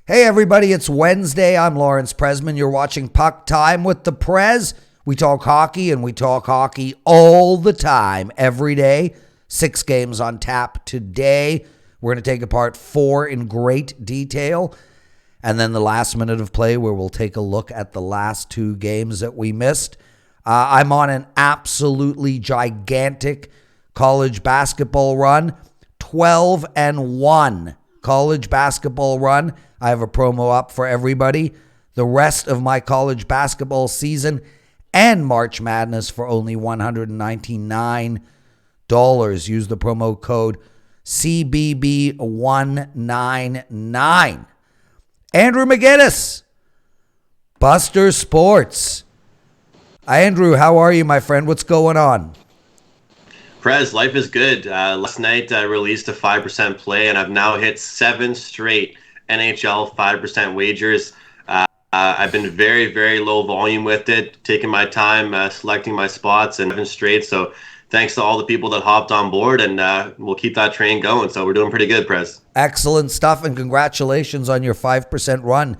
Hey everybody, it's Wednesday. I'm Lawrence Presman. You're watching Puck Time with the Prez. We talk hockey, and we talk hockey all the time, every day. 6 games on tap today. We're going to take apart 4 in great detail. And then the last minute of play where we'll take a look at the last 2 games that we missed. I'm on an absolutely gigantic college basketball run. 12-1 college basketball run. I have a promo up for everybody. The rest of my college basketball season and March Madness for only $199. Use the promo code CBB199. Andrew McGinnis, Buster Sports. Andrew, how are you, my friend? What's going on? Prez, life is good. Last night I released a 5% play, and I've now hit 7 straight NHL 5% wagers. I've been very, very low volume with it, taking my time, selecting my spots, and 7 straight. So thanks to all the people that hopped on board, and we'll keep that train going. So we're doing pretty good, Prez. Excellent stuff, and congratulations on your 5% run.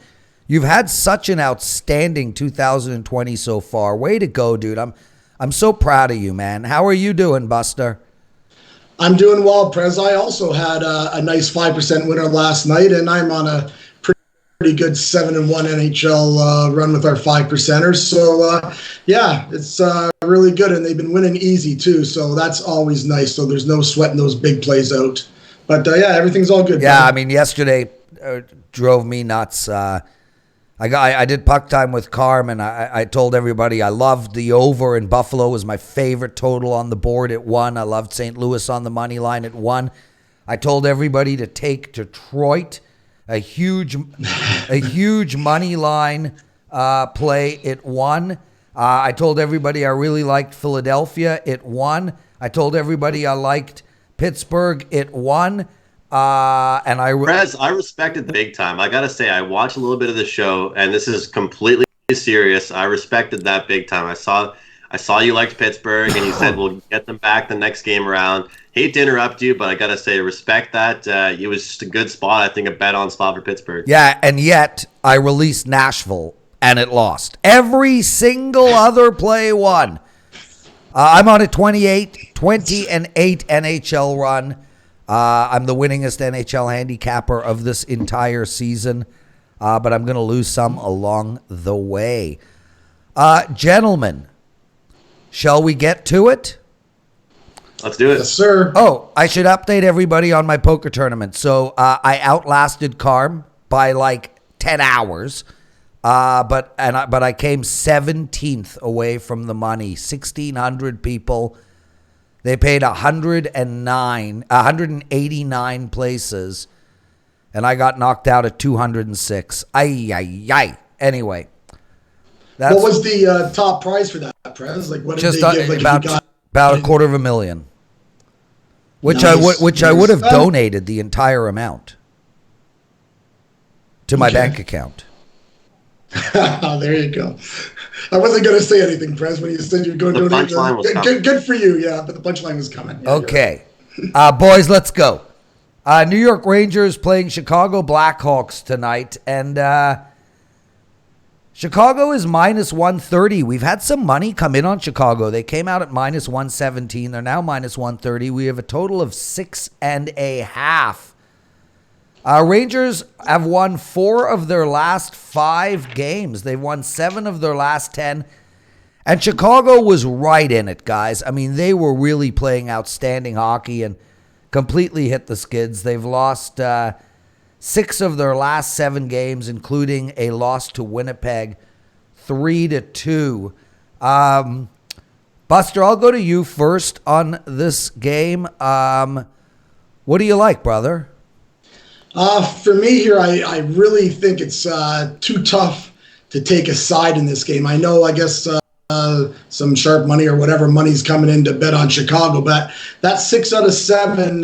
You've had such an outstanding 2020 so far. Way to go, dude. I'm so proud of you, man. How are you doing, Buster? I'm doing well, Prez. I also had a nice 5% winner last night, and I'm on a pretty good 7-1 NHL run with our 5%ers. So, yeah, it's really good, and they've been winning easy, too, so that's always nice. So there's no sweating those big plays out. But, yeah, everything's all good. Yeah, man. I mean, yesterday drove me nuts. I did Puck Time with Carm, and I told everybody I loved the over in Buffalo. Was my favorite total on the board at 1. I loved St. Louis on the money line at 1. I told everybody to take Detroit, a huge money line play at 1. I told everybody I really liked Philadelphia at 1. I told everybody I liked Pittsburgh at 1. Prez, I respect it big time. I gotta say, I watched a little bit of the show, and this is completely serious. I respected that big time. I saw you liked Pittsburgh, and you said we'll get them back the next game around. Hate to interrupt you, but I gotta say, respect that. It was just a good spot. I think a bet on spot for Pittsburgh. Yeah, and yet I released Nashville, and it lost. Every single other play won. I'm on a 20-8 NHL run. I'm the winningest NHL handicapper of this entire season, but I'm going to lose some along the way. Gentlemen, shall we get to it? Let's do it. Yes, sir. Oh, I should update everybody on my poker tournament. So I outlasted Carm by like 10 hours, but I came 17th away from the money. 1,600 people. They paid 189 places, and I got knocked out at 206. Ay. Anyway. What was the top prize for that, Prez? Like, what did they give? Like, about $250,000, which Nice. I would have donated the entire amount to my bank account. There you go. I wasn't going to say anything, Prez, when you said you were going to donate. The punchline was coming. Good for you, yeah, but the punchline was coming. Yeah, Okay. Boys, let's go. New York Rangers playing Chicago Blackhawks tonight, and Chicago is minus 130. We've had some money come in on Chicago. They came out at minus 117. They're now minus 130. We have a total of 6.5. Rangers have won 4 of their last 5 games. They've won 7 of their last 10. And Chicago was right in it, guys. I mean, they were really playing outstanding hockey and completely hit the skids. They've lost 6 of their last 7 games, including a loss to Winnipeg, 3-2. Buster, I'll go to you first on this game. What do you like, brother? For me here, I really think it's too tough to take a side in this game. I know, I guess, some sharp money or whatever money's coming in to bet on Chicago, but that's 6 out of 7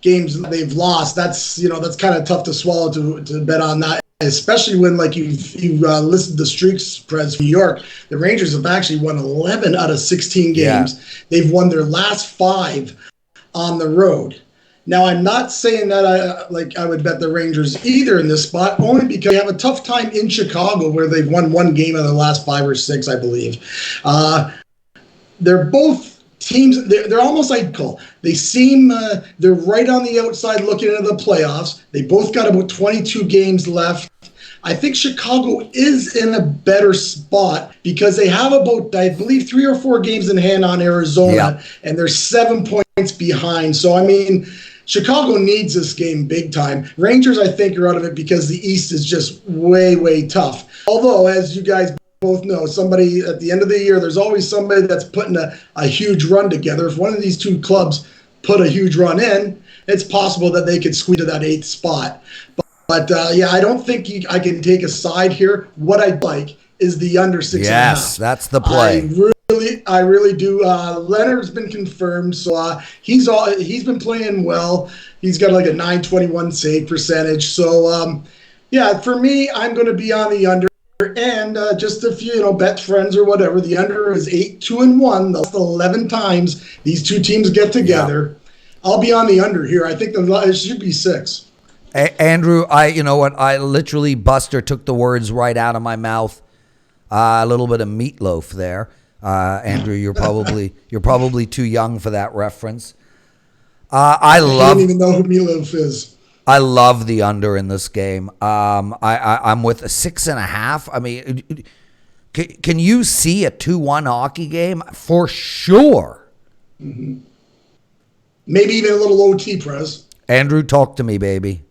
games they've lost. That's kind of tough to swallow to bet on that, especially when, like, you've listed the streaks, Prez, for New York. The Rangers have actually won 11 out of 16 games. Yeah. They've won their last 5 on the road. Now, I'm not saying that I would bet the Rangers either in this spot, only because they have a tough time in Chicago where they've won one game of the last 5 or 6, I believe. They're both teams, they're almost identical. They seem, they're right on the outside looking into the playoffs. They both got about 22 games left. I think Chicago is in a better spot because they have about, I believe, 3 or 4 games in hand on Arizona, and they're 7 points behind. So, I mean, Chicago needs this game big time. Rangers, I think, are out of it because the East is just way, way tough. Although, as you guys both know, somebody at the end of the year, there's always somebody that's putting a huge run together. If one of these two clubs put a huge run in, it's possible that they could squeeze to that 8th spot. But yeah, I don't think I can take a side here. What I'd like is the under 6.5. Yes, that's the play. I really do. Leonard's been confirmed, so he's been playing well. He's got like a .921 save percentage. So yeah, for me, I'm going to be on the under. And just if you bet friends or whatever, the under is 8-2-1. That's 11 times these two teams get together. Yeah. I'll be on the under here. I think it should be 6. Andrew, you know what? I literally, Buster took the words right out of my mouth. A little bit of meatloaf there. Andrew, you're probably too young for that reference. I don't even know who meatloaf is. I love the under in this game. I'm with a 6.5. I mean, can you see a 2-1 hockey game? For sure. Mm-hmm. Maybe even a little OT, Prez. Andrew, talk to me, baby.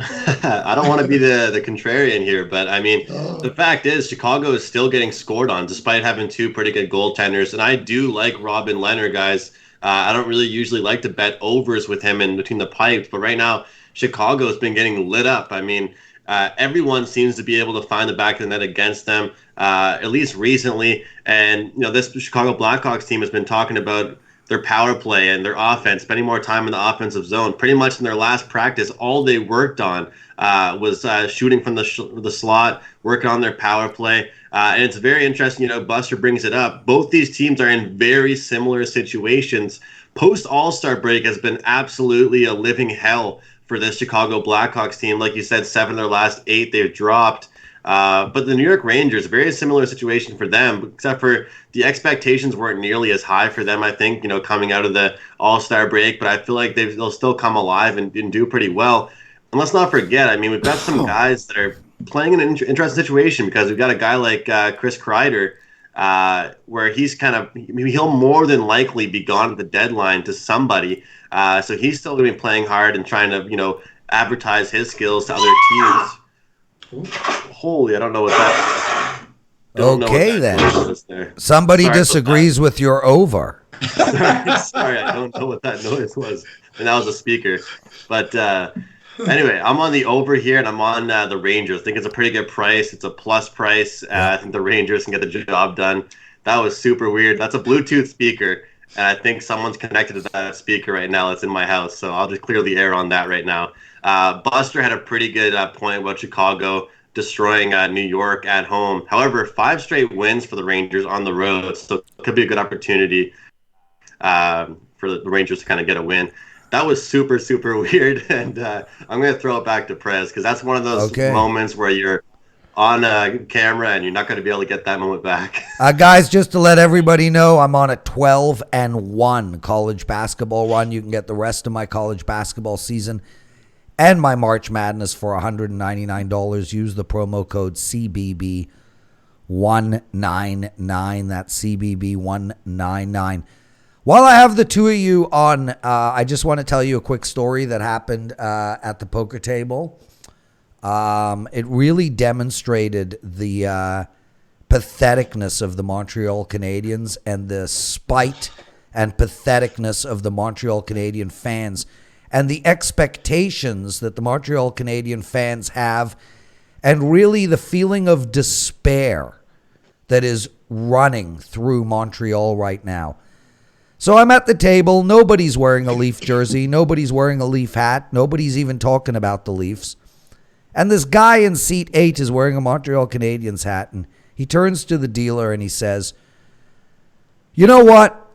I don't want to be the contrarian here, but I mean, the fact is Chicago is still getting scored on despite having 2 pretty good goaltenders. And I do like Robin Leonard, guys. I don't really usually like to bet overs with him in between the pipes, but right now Chicago has been getting lit up. I mean, everyone seems to be able to find the back of the net against them, at least recently. And this Chicago Blackhawks team has been talking about their power play and their offense, spending more time in the offensive zone. Pretty much in their last practice, all they worked on was shooting from the slot, working on their power play. And it's very interesting, Buster brings it up. Both these teams are in very similar situations. Post All-Star break has been absolutely a living hell for this Chicago Blackhawks team. Like you said, 7 of their last 8 they've dropped. But the New York Rangers, a very similar situation for them, except for the expectations weren't nearly as high for them, I think, coming out of the All-Star break. But I feel like they'll still come alive and do pretty well. And let's not forget, I mean, we've got some guys that are playing in an interesting situation because we've got a guy like Chris Kreider, where he'll more than likely be gone at the deadline to somebody. So he's still going to be playing hard and trying to, advertise his skills to other teams. Holy, I don't know what that. Okay, then. Somebody disagrees with your over. Sorry, I don't know what that noise was. And that was a speaker. But anyway, I'm on the over here, and I'm on the Rangers. I think it's a pretty good price. It's a plus price. I think the Rangers can get the job done. That was super weird. That's a Bluetooth speaker, and I think someone's connected to that speaker right now that's in my house. So I'll just clear the air on that right now. Buster had a pretty good point about Chicago destroying New York at home. However, 5 straight wins for the Rangers on the road, so it could be a good opportunity for the Rangers to kind of get a win. That was super, super weird, and I'm going to throw it back to Prez because that's one of those moments where you're on camera and you're not going to be able to get that moment back. Guys, just to let everybody know, I'm on a 12-1 college basketball run. You can get the rest of my college basketball season and my March Madness for $199. Use the promo code CBB199. That's CBB199. While I have the two of you on, I just want to tell you a quick story that happened at the poker table. It really demonstrated the patheticness of the Montreal Canadiens and the spite and patheticness of the Montreal Canadian fans and the expectations that the Montreal Canadian fans have, and really the feeling of despair that is running through Montreal right now. So I'm at the table. Nobody's wearing a Leaf jersey. Nobody's wearing a Leaf hat. Nobody's even talking about the Leafs. And this guy in seat 8 is wearing a Montreal Canadiens hat, and he turns to the dealer and he says, "You know what?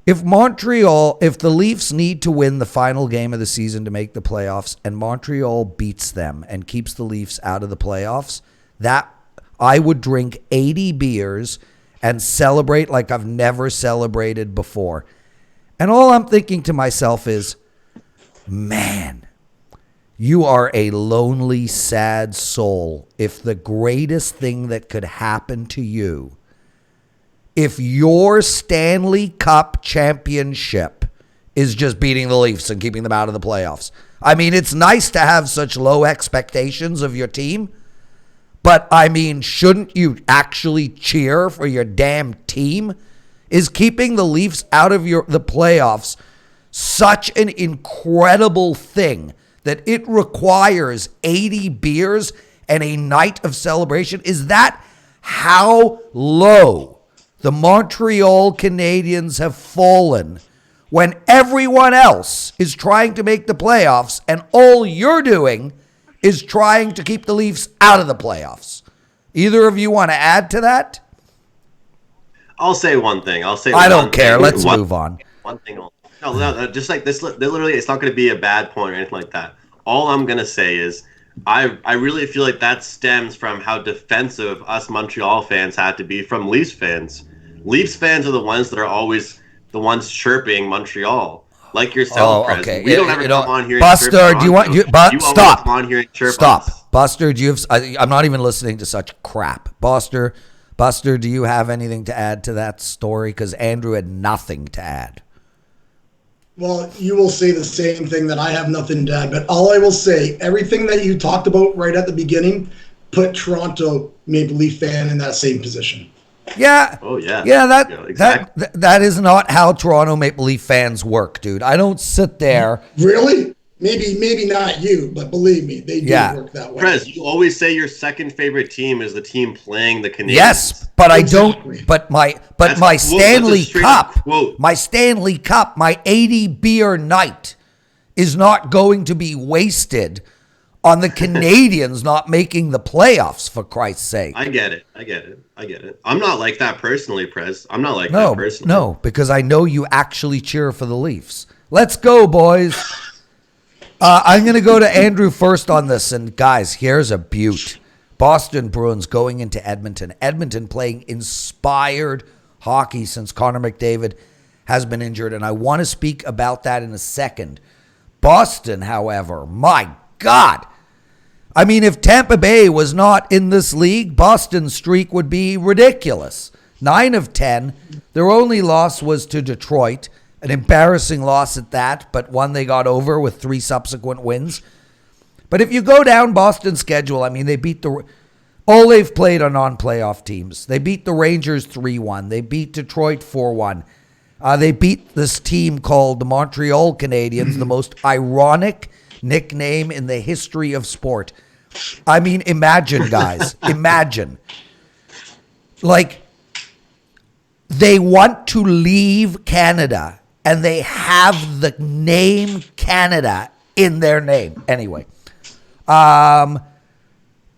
if the Leafs need to win the final game of the season to make the playoffs, and Montreal beats them and keeps the Leafs out of the playoffs, that I would drink 80 beers and celebrate like I've never celebrated before. And all I'm thinking to myself is, man, you are a lonely, sad soul if the greatest thing that could happen to you, if your Stanley Cup championship is just beating the Leafs and keeping them out of the playoffs. I mean, it's nice to have such low expectations of your team, but I mean, shouldn't you actually cheer for your damn team? Is keeping the Leafs out of the playoffs such an incredible thing that it requires 80 beers and a night of celebration? Is that how low the Montreal Canadiens have fallen when everyone else is trying to make the playoffs and all you're doing is trying to keep the Leafs out of the playoffs? Either of you want to add to that? I'll say one thing. I don't care. Let's move on. One thing. No, just like this, literally, it's not going to be a bad point or anything like that. All I'm going to say is I really feel like that stems from how defensive us Montreal fans had to be from Leafs fans. Leafs fans are the ones that are always the ones chirping Montreal. Like yourself, Prez. Okay. We don't ever come on here Buster, and chirp. you stop. Come on here and chirp Stop. us. Buster, I'm not even listening to such crap. Buster, do you have anything to add to that story? Because Andrew had nothing to add. Well, you will say the same thing that I have nothing to add, but all I will say, everything that you talked about right at the beginning put Toronto Maple Leaf fan in that same position. Yeah. Oh, yeah. Yeah, Exactly. that is not how Toronto Maple Leaf fans work, dude. I don't sit there. Really? Maybe not you, but believe me, they do work that way. Prez, you always say your second favorite team is the team playing the Canadiens. Yes, but Exactly. my Stanley Cup, my 80 beer night is not going to be wasted on the Canadiens not making the playoffs, for Christ's sake. I get it. I'm not like that personally, Prez. I'm not like that personally. No, because I know you actually cheer for the Leafs. Let's go, boys. I'm going to go to Andrew first on this. And guys, here's a beaut. Boston Bruins going into Edmonton. Edmonton playing inspired hockey since Connor McDavid has been injured. And I want to speak about that in a second. Boston, however, my God. I mean, if Tampa Bay was not in this league, Boston's streak would be ridiculous. 9 of 10. Their only loss was to Detroit. An embarrassing loss at that, but one they got over with 3 subsequent wins. But if you go down Boston's schedule, I mean, they beat all they've played are non-playoff teams. They beat the Rangers 3-1. They beat Detroit 4-1. They beat this team called the Montreal Canadiens, the most ironic nickname in the history of sport. I mean, imagine, guys. Imagine. Like, they want to leave Canada, and they have the name Canada in their name. Anyway,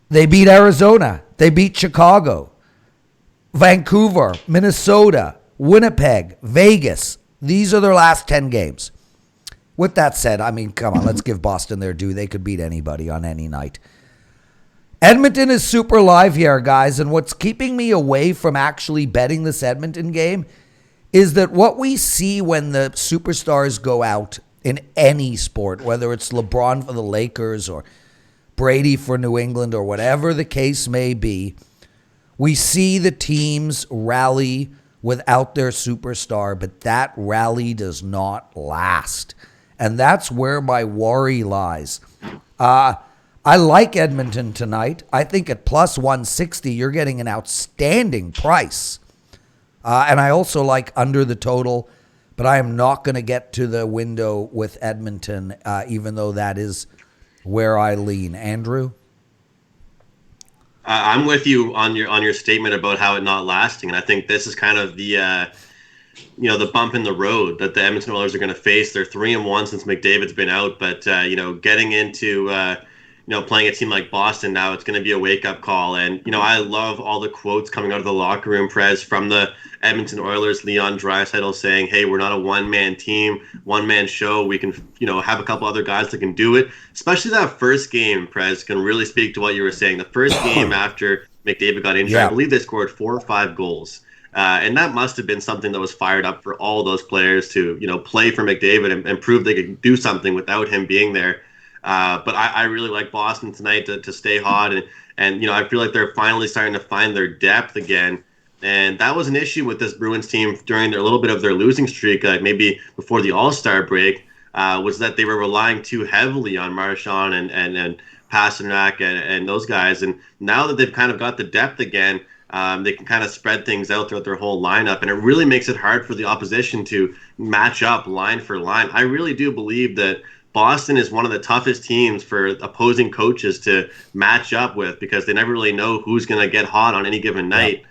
they beat Arizona. They beat Chicago, Vancouver, Minnesota, Winnipeg, Vegas. These are their last 10 games. With that said, I mean, come on, let's give Boston their due. They could beat anybody on any night. Edmonton is super live here, guys, and what's keeping me away from actually betting this Edmonton game is that what we see when the superstars go out in any sport, whether it's LeBron for the Lakers or Brady for New England or whatever the case may be, we see the teams rally without their superstar, but that rally does not last. And that's where my worry lies. I like Edmonton tonight. I think at plus 160, you're getting an outstanding price. And I also like under the total, but I am not going to get to the window with Edmonton, even though that is where I lean. Andrew? I'm with you on your statement about how it not lasting, and I think this is kind of the the bump in the road that the Edmonton Oilers are going to face. They're 3-1 since McDavid's been out, but getting into playing a team like Boston now, it's going to be a wake-up call. And, I love all the quotes coming out of the locker room, Prez, from the Edmonton Oilers, Leon Draisaitl saying, hey, we're not a one-man team, one-man show. We can, have a couple other guys that can do it. Especially that first game, Prez, can really speak to what you were saying. The first game after McDavid got injured, I believe they scored 4 or 5 goals. And that must have been something that was fired up for all those players to, play for McDavid and prove they could do something without him being there. But I really like Boston tonight to stay hot. And I feel like they're finally starting to find their depth again. And that was an issue with this Bruins team during a little bit of their losing streak, maybe before the All-Star break, was that they were relying too heavily on Marchand and Pasternak and those guys. And now that they've kind of got the depth again, they can kind of spread things out throughout their whole lineup. And it really makes it hard for the opposition to match up line for line. I really do believe that Boston is one of the toughest teams for opposing coaches to match up with because they never really know who's going to get hot on any given night.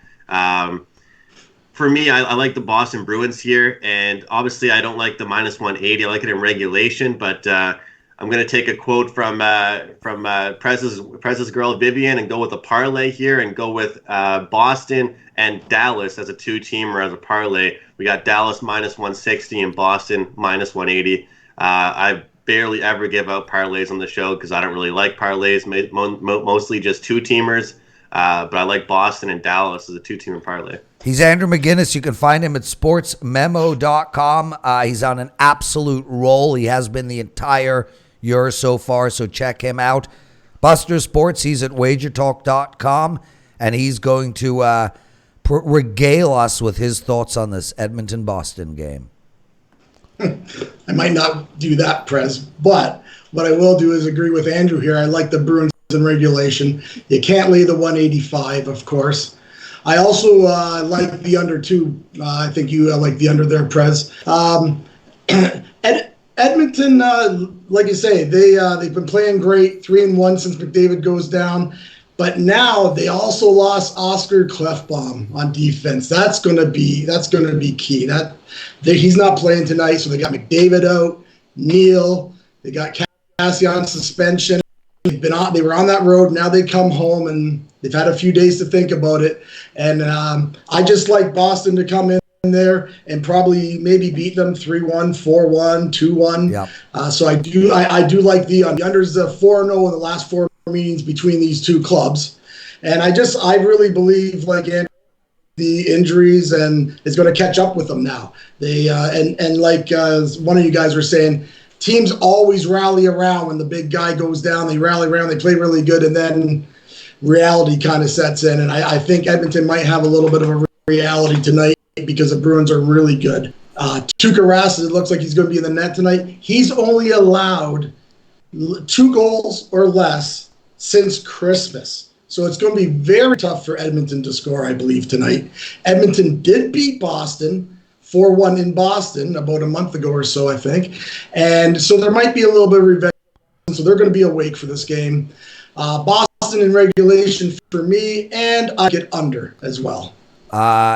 For me, I like the Boston Bruins here, and obviously I don't like the -180. I like it in regulation, but I'm going to take a quote from Prez's girl Vivian and go with a parlay here and go with Boston and Dallas as a 2-teamer as a parlay. We got Dallas -160 and Boston -180. I barely ever give out parlays on the show because I don't really like parlays, mostly just 2-teamers. But I like Boston and Dallas as a 2-teamer parlay. He's Andrew McGinnis. You can find him at sportsmemo.com. He's on an absolute roll. He has been the entire year so far, so check him out. Buster Sports, he's at wagertalk.com, and he's going to regale us with his thoughts on this Edmonton-Boston game. I might not do that, Prez, but what I will do is agree with Andrew here. I like the Bruins in regulation. You can't lay the 185, of course. I also like the under 2. I think you like the under there, Prez. Edmonton, like you say, they've been playing great, 3-1 since McDavid goes down. But now they also lost Oscar Klefbom on defense. That's going to be key. He's not playing tonight, so they got McDavid out, Neal, they got Cassie on suspension. They were on that road. Now they come home and they've had a few days to think about it. And I just like Boston to come in there and probably maybe beat them 3-1, 4-1, 2-1. Yep. So I do like the unders 4-0 in the last 4 meetings between these two clubs. And I really believe the injuries and it's going to catch up with them now. They and like one of you guys were saying, teams always rally around when the big guy goes down. They rally around, they play really good, and then reality kind of sets in. And I think Edmonton might have a little bit of a reality tonight because the Bruins are really good. Tuukka Rask, it looks like he's going to be in the net tonight. He's only allowed 2 goals or less since Christmas. So it's going to be very tough for Edmonton to score, I believe, tonight. Edmonton did beat Boston 4-1 in Boston about a month ago or so, I think. And so there might be a little bit of revenge. So they're going to be awake for this game. Boston in regulation for me, and I get under as well.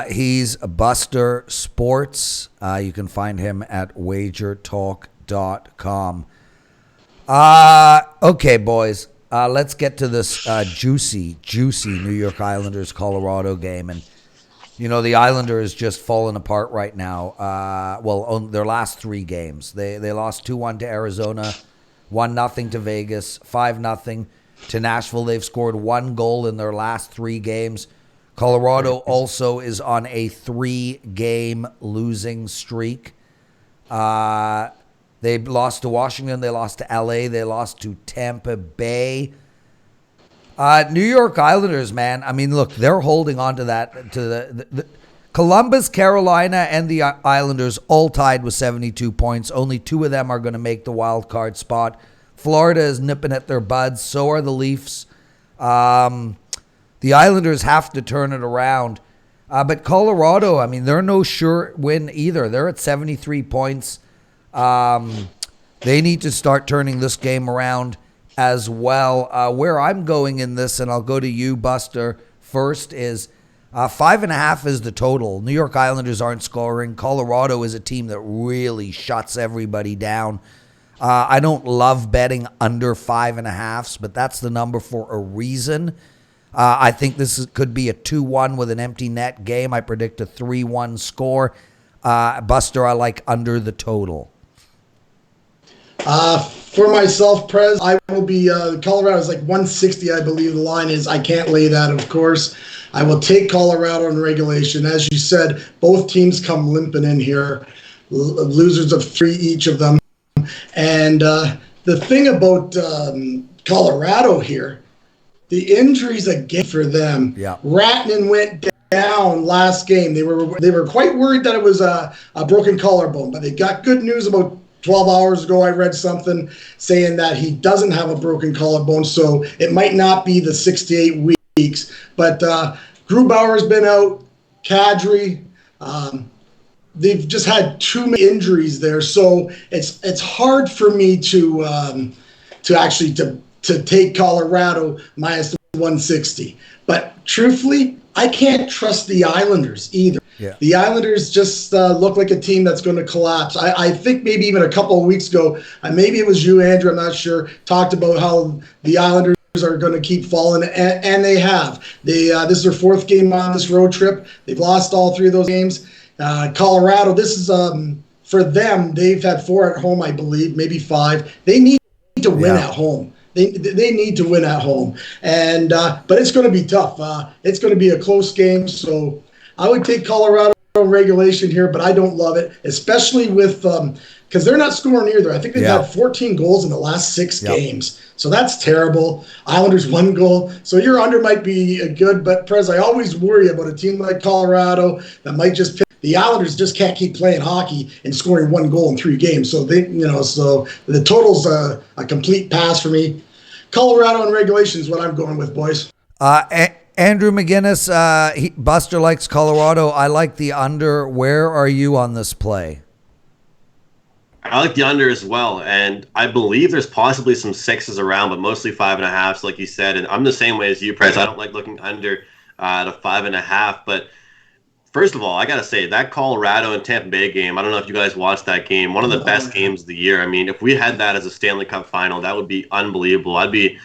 He's Buster Sports. You can find him at wagertalk.com. Okay, boys. Let's get to this juicy New York Islanders Colorado game. And the Islanders just falling apart right now. On their last 3 games. They lost 2-1 to Arizona, 1-0 to Vegas, 5-0 to Nashville. They've scored 1 goal in their last 3 games. Colorado also is on a 3-game losing streak. They lost to Washington. They lost to LA. They lost to Tampa Bay. New York Islanders, man. I mean, look, they're holding on to that. To the Columbus, Carolina, and the Islanders all tied with 72 points. Only 2 of them are going to make the wild card spot. Florida is nipping at their buds. So are the Leafs. The Islanders have to turn it around. But Colorado, I mean, they're no sure win either. They're at 73 points. They need to start turning this game around as well. Where I'm going in this, and I'll go to you, Buster, first, is 5.5 is the total. New York Islanders aren't scoring. Colorado is a team that really shuts everybody down. I don't love betting under 5.5s, but that's the number for a reason. I think could be a 2-1 with an empty net game. I predict a 3-1 score. Buster, I like under the total. For myself, Prez, I will be, Colorado is like 160, I believe the line is. I can't lay that, of course. I will take Colorado in regulation. As you said, both teams come limping in here. Losers of 3 each of them. And the thing about Colorado here, the injuries again for them. Yeah. Ratnan went down last game. They were quite worried that it was a broken collarbone, but they got good news about 12 hours ago. I read something saying that he doesn't have a broken collarbone, so it might not be the 6 to 8 weeks. But Grubauer's been out, Kadri. They've just had too many injuries there, so it's hard for me to actually take Colorado minus 160. But truthfully, I can't trust the Islanders either. Yeah. The Islanders just look like a team that's going to collapse. I think maybe even a couple of weeks ago, maybe it was you, Andrew, I'm not sure, talked about how the Islanders are going to keep falling, and they have. This is their 4th game on this road trip. They've lost all 3 of those games. Colorado, this is for them. They've had 4 at home, I believe, maybe 5. They need to win at home. They need to win at home, and but it's going to be tough. It's going to be a close game, so I would take Colorado regulation here, but I don't love it, especially with because they're not scoring either. I think they've had 14 goals in the last 6 games, so that's terrible. Islanders 1 goal, so your under might be good, but Prez, I always worry about a team like Colorado that might just pick. The Islanders just can't keep playing hockey and scoring 1 goal in 3 games. So so the total's a complete pass for me. Colorado in regulation is what I'm going with, boys. Andrew McGinnis, Buster likes Colorado. I like the under. Where are you on this play? I like the under as well, and I believe there's possibly some 6s around, but mostly 5.5s, like you said. And I'm the same way as you, Prez. I don't like looking under at a 5.5, but first of all, I got to say, that Colorado and Tampa Bay game, I don't know if you guys watched that game, one of the best games of the year. I mean, if we had that as a Stanley Cup final, that would be unbelievable. I'd be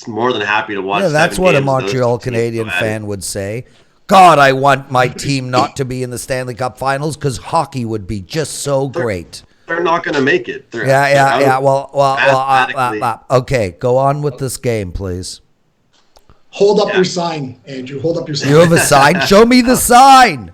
more than happy to watch. Yeah, that's what a Montreal Canadian fan would say. God, I want my team not to be in the Stanley Cup finals because hockey would be just so great. They're not going to make it. Yeah. Well, okay, go on with this game, please. Hold up your sign, Andrew. Hold up your sign. You have a sign? Show me the sign.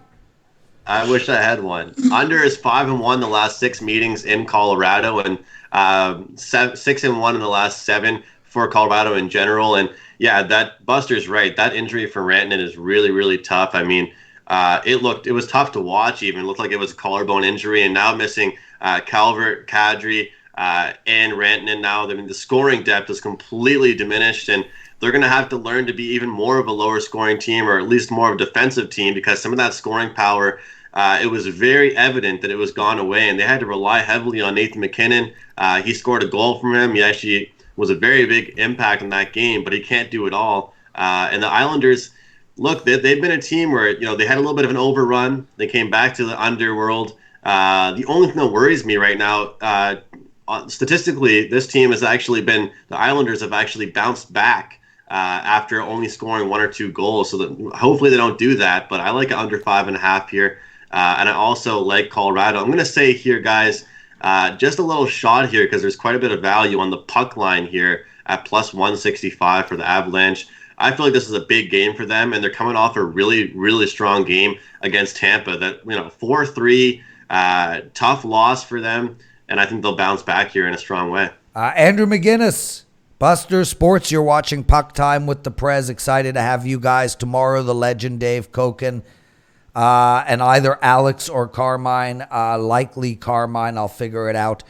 I wish I had one. Under is 5-1 the last 6 meetings in Colorado, and 6-1 in the last 7 for Colorado in general. And yeah, that Buster's right. That injury for Rantanen is really, really tough. I mean, it was tough to watch. Even it looked like it was a collarbone injury, and now missing Calvert, Kadri, and Rantanen. Now, I mean, the scoring depth is completely diminished, and they're going to have to learn to be even more of a lower scoring team, or at least more of a defensive team, because some of that scoring power, it was very evident that it was gone away, and they had to rely heavily on Nathan MacKinnon. He scored a goal from him. He actually was a very big impact in that game, but he can't do it all. And the Islanders, look, they've been a team where they had a little bit of an overrun. They came back to the underworld. The only thing that worries me right now, statistically, this team has actually been, the Islanders have actually bounced back after only scoring 1 or 2 goals. So that hopefully they don't do that, but I like it under 5.5 here. And I also like Colorado. I'm going to say here, guys, just a little shot here because there's quite a bit of value on the puck line here at plus 165 for the Avalanche. I feel like this is a big game for them, and they're coming off a really, really strong game against Tampa. That 4-3, tough loss for them, and I think they'll bounce back here in a strong way. Andrew McGinnis, Buster Sports, you're watching Puck Time with the Prez. Excited to have you guys tomorrow. The legend Dave Koken and either Alex or Carmine, likely Carmine. I'll figure it out.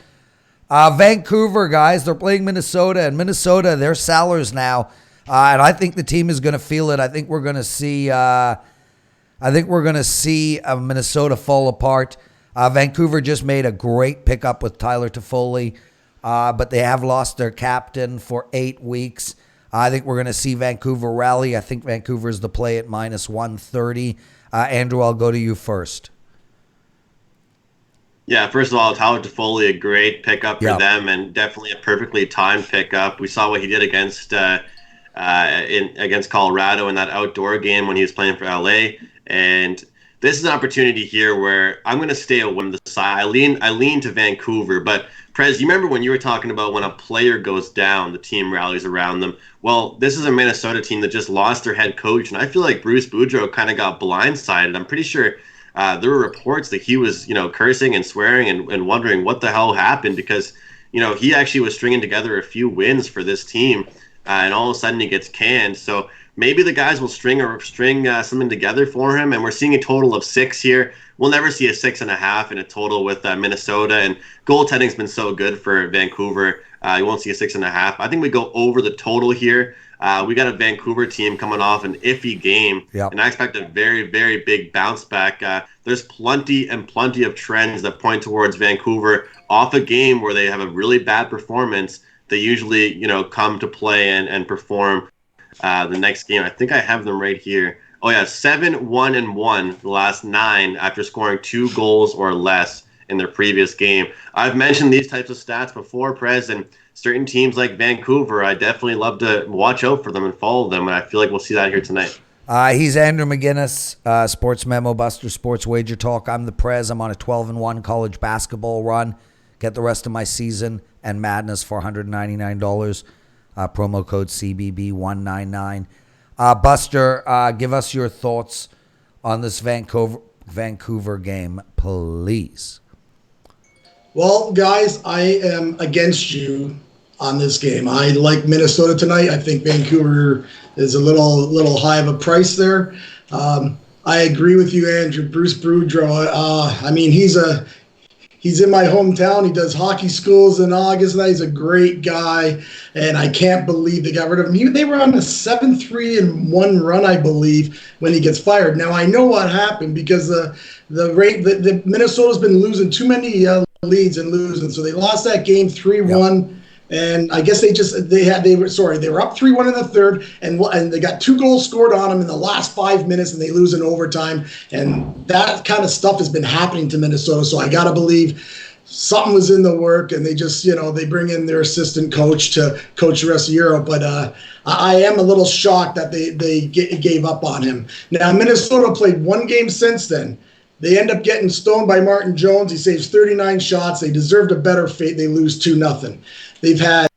Vancouver, guys, they're playing Minnesota, and Minnesota, they're sellers now. And I think the team is going to feel it. I think we're going to see. Minnesota fall apart. Vancouver just made a great pickup with Tyler Toffoli, but they have lost their captain for 8 weeks. I think we're going to see Vancouver rally. I think Vancouver is the play at minus 130. Andrew, I'll go to you first. Yeah, first of all, Tyler Toffoli, a great pickup for Yeah. them, and definitely a perfectly timed pickup. We saw what he did against against Colorado in that outdoor game when he was playing for LA, and this is an opportunity here where I'm going to stay away from the side. I lean to Vancouver, but Prez, you remember when you were talking about when a player goes down, the team rallies around them. Well, this is a Minnesota team that just lost their head coach, and I feel like Bruce Boudreau kind of got blindsided. I'm pretty sure there were reports that he was, cursing and swearing and wondering what the hell happened because, he actually was stringing together a few wins for this team, and all of a sudden he gets canned. So maybe the guys will string something together for him, and we're seeing a total of 6 here. We'll never see a 6.5 in a total with Minnesota, and goaltending's been so good for Vancouver. You won't see a 6.5. I think we go over the total here. We got a Vancouver team coming off an iffy game, Yep. and I expect a very, very big bounce back. There's plenty of trends that point towards Vancouver off a game where they have a really bad performance. They usually, come to play and perform the next game. I think I have them right here. Oh yeah, 7-1-1 the last 9 after scoring 2 goals or less in their previous game. I've mentioned these types of stats before, Prez, and certain teams like Vancouver, I definitely love to watch out for them and follow them, and I feel like we'll see that here tonight. He's Andrew McGinnis, Sports Memo Buster, Sports Wager Talk. I'm the Prez. I'm on a 12-1 college basketball run. Get the rest of my season and madness for $199. Promo code CBB199. Buster, give us your thoughts on this Vancouver game, please. Well, guys, I am against you on this game. I like Minnesota tonight. I think Vancouver is a little high of a price there. I agree with you, Andrew. Bruce Boudreau. He's in my hometown. He does hockey schools in August. He's a great guy, and I can't believe they got rid of him. They were on a 7-3-1 run, I believe, when he gets fired. Now I know what happened because the Minnesota's been losing too many leads and losing, so they lost that game 3-1. Yep. And I guess they were up 3-1 in the third, and they got 2 goals scored on them in the last 5 minutes, and they lose in overtime. And that kind of stuff has been happening to Minnesota. So I gotta believe something was in the work, and they just they bring in their assistant coach to coach the rest of Europe. But I am a little shocked that they gave up on him. Now Minnesota played 1 game since then. They end up getting stoned by Martin Jones. He saves 39 shots. They deserved a better fate. They lose 2-0. They've had,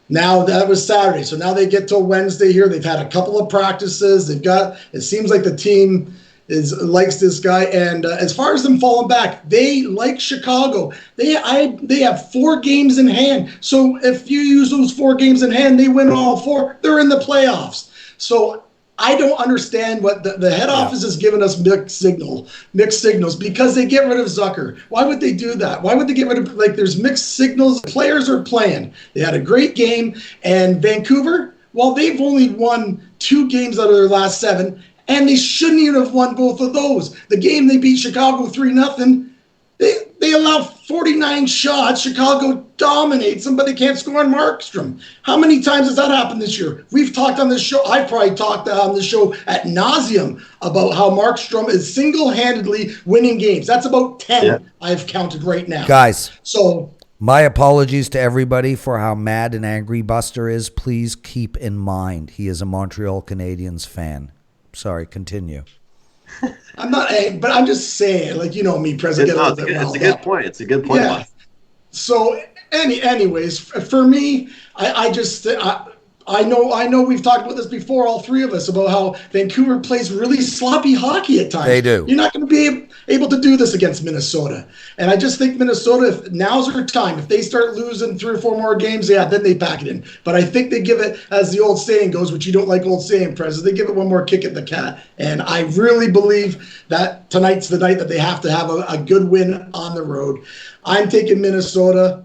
now that was Saturday, so now they get till Wednesday here. They've had a couple of practices. It seems like the team likes this guy. And as far as them falling back, they like Chicago. They have 4 games in hand. So if you use those 4 games in hand, they win all 4. They're in the playoffs. So I don't understand what the head office is giving us mixed signals because they get rid of Zucker. Why would they do that? Why would they get rid of, there's mixed signals. Players are playing. They had a great game. And Vancouver, well, they've only won 2 games out of their last 7, and they shouldn't even have won both of those. The game they beat Chicago 3-0, they allow 49 shots. Chicago dominates them, but they can't score on Markstrom. How many times has that happened this year? We've talked on this show. I probably talked on this show ad nauseum about how Markstrom is single-handedly winning games. That's about 10 I've counted right now. Guys, so my apologies to everybody for how mad and angry Buster is. Please keep in mind he is a Montreal Canadiens fan. Sorry, continue. I'm not, but I'm just saying, me, President. It's a good point. It's a good point. Yeah. So, anyways, for me, I know we've talked about this before, all 3 of us, about how Vancouver plays really sloppy hockey at times. They do. You're not going to be able to do this against Minnesota. And I just think Minnesota, now's their time. If they start losing 3 or 4 more games, then they pack it in. But I think they give it, as the old saying goes, which you don't like old saying, President, they give it one more kick at the cat. And I really believe that tonight's the night that they have to have a good win on the road. I'm taking Minnesota.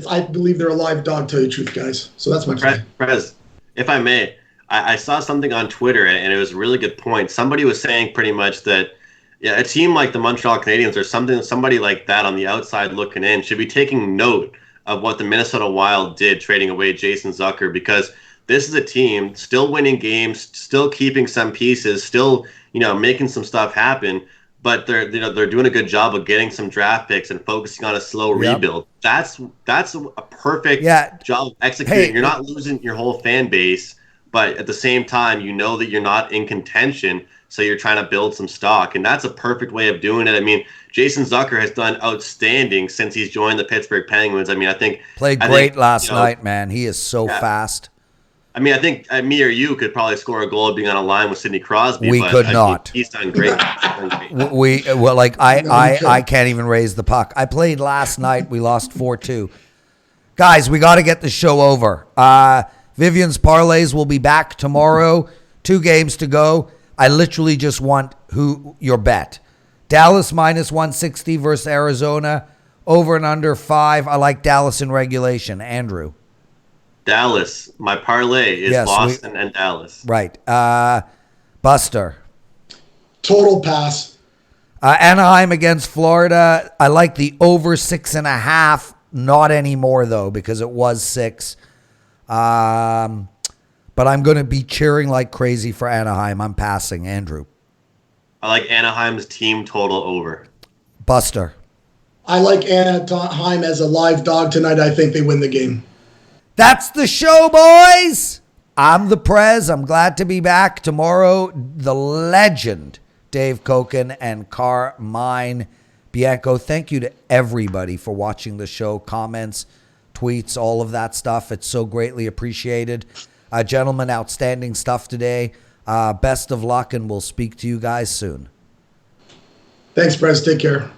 I believe they're a live dog, tell you the truth, guys. So that's my play. Prez, if I may, I saw something on Twitter, and it was a really good point. Somebody was saying pretty much that a team like the Montreal Canadiens or somebody like that on the outside looking in should be taking note of what the Minnesota Wild did trading away Jason Zucker, because this is a team still winning games, still keeping some pieces, still making some stuff happen. but they're doing a good job of getting some draft picks and focusing on a slow rebuild. That's a perfect job of executing. Hey, you're not losing your whole fan base, but at the same time, you know that you're not in contention, so you're trying to build some stock, and that's a perfect way of doing it. I mean, Jason Zucker has done outstanding since he's joined the Pittsburgh Penguins. I mean, I think played great last night, man. He is so fast. I mean, I think me or you could probably score a goal being on a line with Sidney Crosby. We could not. He's done great. I can't even raise the puck. I played last night. We lost 4-2. Guys, we got to get the show over. Vivian's parlays will be back tomorrow. 2 games to go. I literally just want your bet. Dallas minus 160 versus Arizona. Over and under 5. I like Dallas in regulation. Andrew. Dallas. My parlay is Boston and Dallas. Right. Buster. Total pass. Anaheim against Florida. I like the over 6.5. Not anymore, though, because it was 6. But I'm going to be cheering like crazy for Anaheim. I'm passing. Andrew. I like Anaheim's team total over. Buster. I like Anaheim as a live dog tonight. I think they win the game. That's the show, boys. I'm the Prez. I'm glad to be back tomorrow. The legend, Dave Koken and Carmine Bianco. Thank you to everybody for watching the show. Comments, tweets, all of that stuff. It's so greatly appreciated. Gentlemen, outstanding stuff today. Best of luck, and we'll speak to you guys soon. Thanks, Prez. Take care.